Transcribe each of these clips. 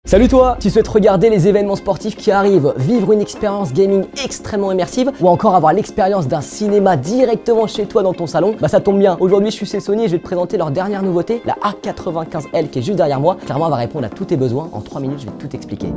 Salut toi, tu souhaites regarder les événements sportifs qui arrivent, vivre une expérience gaming extrêmement immersive ou encore avoir l'expérience d'un cinéma directement chez toi dans ton salon? Bah ça tombe bien, aujourd'hui je suis chez Sony et je vais te présenter leur dernière nouveauté, la A95L qui est juste derrière moi. Clairement elle va répondre à tous tes besoins, en 3 minutes je vais tout expliquer.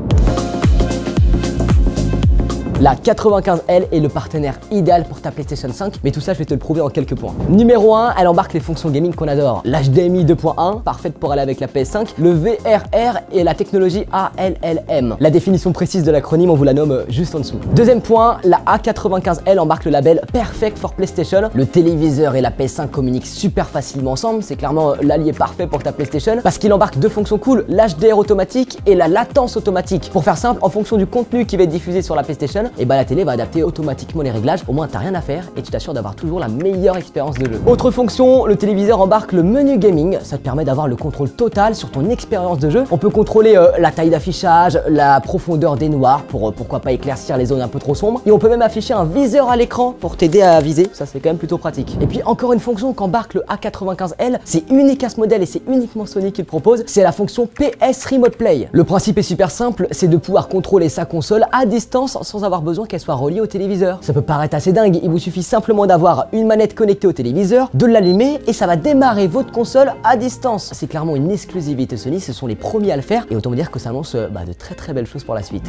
La 95L est le partenaire idéal pour ta PlayStation 5, mais tout ça je vais te le prouver en quelques points. Numéro 1, elle embarque les fonctions gaming qu'on adore. L'HDMI 2.1, parfaite pour aller avec la PS5, le VRR et la technologie ALLM. La définition précise de l'acronyme, on vous la nomme juste en dessous. Deuxième point, la A95L embarque le label Perfect for PlayStation. Le téléviseur et la PS5 communiquent super facilement ensemble, c'est clairement l'allié parfait pour ta PlayStation, parce qu'il embarque deux fonctions cool, l'HDR automatique et la latence automatique. Pour faire simple, en fonction du contenu qui va être diffusé sur la PlayStation, et bah la télé va adapter automatiquement les réglages, au moins t'as rien à faire et tu t'assures d'avoir toujours la meilleure expérience de jeu. Autre fonction, le téléviseur embarque le menu gaming, ça te permet d'avoir le contrôle total sur ton expérience de jeu. On peut contrôler la taille d'affichage, la profondeur des noirs pour pourquoi pas éclaircir les zones un peu trop sombres, et on peut même afficher un viseur à l'écran pour t'aider à viser, ça c'est quand même plutôt pratique. Et puis encore une fonction qu'embarque le A95L, c'est unique à ce modèle et c'est uniquement Sony qui le propose, c'est la fonction PS Remote Play. Le principe est super simple, c'est de pouvoir contrôler sa console à distance sans avoir besoin qu'elle soit reliée au téléviseur. Ça peut paraître assez dingue, il vous suffit simplement d'avoir une manette connectée au téléviseur, de l'allumer et ça va démarrer votre console à distance. C'est clairement une exclusivité Sony, ce sont les premiers à le faire et autant vous dire que ça annonce de très belles choses pour la suite.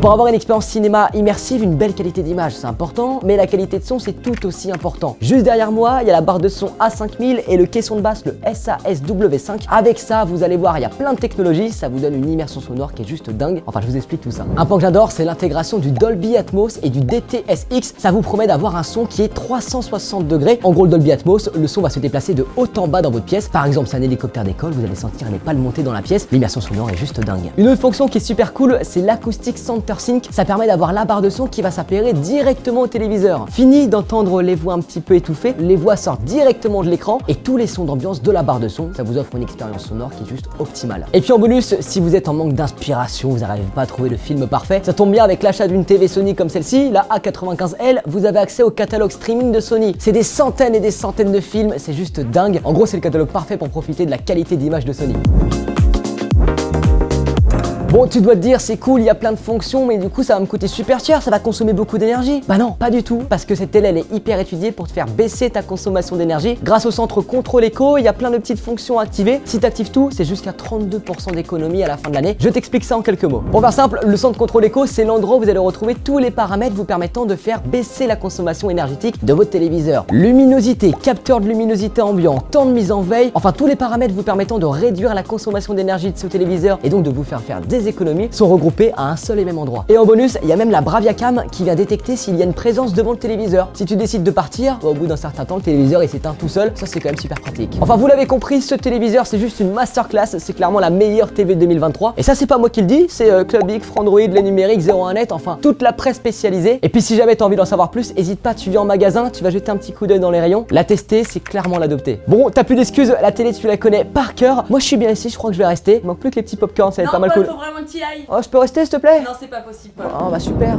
Pour avoir une expérience cinéma immersive, une belle qualité d'image, c'est important, mais la qualité de son, c'est tout aussi important. Juste derrière moi, il y a la barre de son A5000 et le caisson de basse, le SAS-W5. Avec ça, vous allez voir, il y a plein de technologies, ça vous donne une immersion sonore qui est juste dingue. Enfin, je vous explique tout ça. Un point que j'adore, c'est l'intégration du Dolby Atmos et du DTS:X. Ça vous promet d'avoir un son qui est 360 degrés. En gros, le Dolby Atmos, le son va se déplacer de haut en bas dans votre pièce. Par exemple, c'est un hélicoptère d'école, vous allez sentir les pales monter dans la pièce. L'immersion sonore est juste dingue. Une autre fonction qui est super cool, c'est l'acoustic Center Sync. Ça permet d'avoir la barre de son qui va s'appairer directement au téléviseur. Fini d'entendre les voix un petit peu étouffées, les voix sortent directement de l'écran et tous les sons d'ambiance de la barre de son, ça vous offre une expérience sonore qui est juste optimale. Et puis en bonus, si vous êtes en manque d'inspiration, vous n'arrivez pas à trouver le film parfait, ça tombe bien avec l'achat d'une TV Sony comme celle-ci, la A95L, vous avez accès au catalogue streaming de Sony. C'est des centaines et des centaines de films, c'est juste dingue. En gros, c'est le catalogue parfait pour profiter de la qualité d'image de Sony. Bon, tu dois te dire, c'est cool, il y a plein de fonctions, mais du coup, ça va me coûter super cher, ça va consommer beaucoup d'énergie. Bah non, pas du tout, parce que cette télé, elle est hyper étudiée pour te faire baisser ta consommation d'énergie. Grâce au centre contrôle éco, il y a plein de petites fonctions activées. Si tu actives tout, c'est jusqu'à 32% d'économie à la fin de l'année. Je t'explique ça en quelques mots. Pour faire simple, le centre contrôle éco, c'est l'endroit où vous allez retrouver tous les paramètres vous permettant de faire baisser la consommation énergétique de votre téléviseur. Luminosité, capteur de luminosité ambiant, temps de mise en veille, enfin tous les paramètres vous permettant de réduire la consommation d'énergie de ce téléviseur et donc de vous faire des économies sont regroupés à un seul et même endroit. Et en bonus, il y a même la Bravia Cam qui vient détecter s'il y a une présence devant le téléviseur. Si tu décides de partir, au bout d'un certain temps, le téléviseur il s'éteint tout seul. Ça c'est quand même super pratique. Enfin vous l'avez compris, ce téléviseur c'est juste une masterclass, c'est clairement la meilleure TV de 2023. Et ça c'est pas moi qui le dis, c'est Clubic, Frandroid, Les Numériques, 01net, enfin toute la presse spécialisée. Et puis si jamais t'as envie d'en savoir plus, hésite pas, tu viens en magasin, tu vas jeter un petit coup d'œil dans les rayons. La tester, c'est clairement l'adopter. Bon, t'as plus d'excuses, la télé tu la connais par cœur. Moi je suis bien ici, je crois que je vais rester. Il manque plus que les petits popcorns, ça va être pas mal cool. Faut vraiment que t'y ailles. Oh, je peux rester s'il te plaît? Non, c'est pas possible. Oh bah super.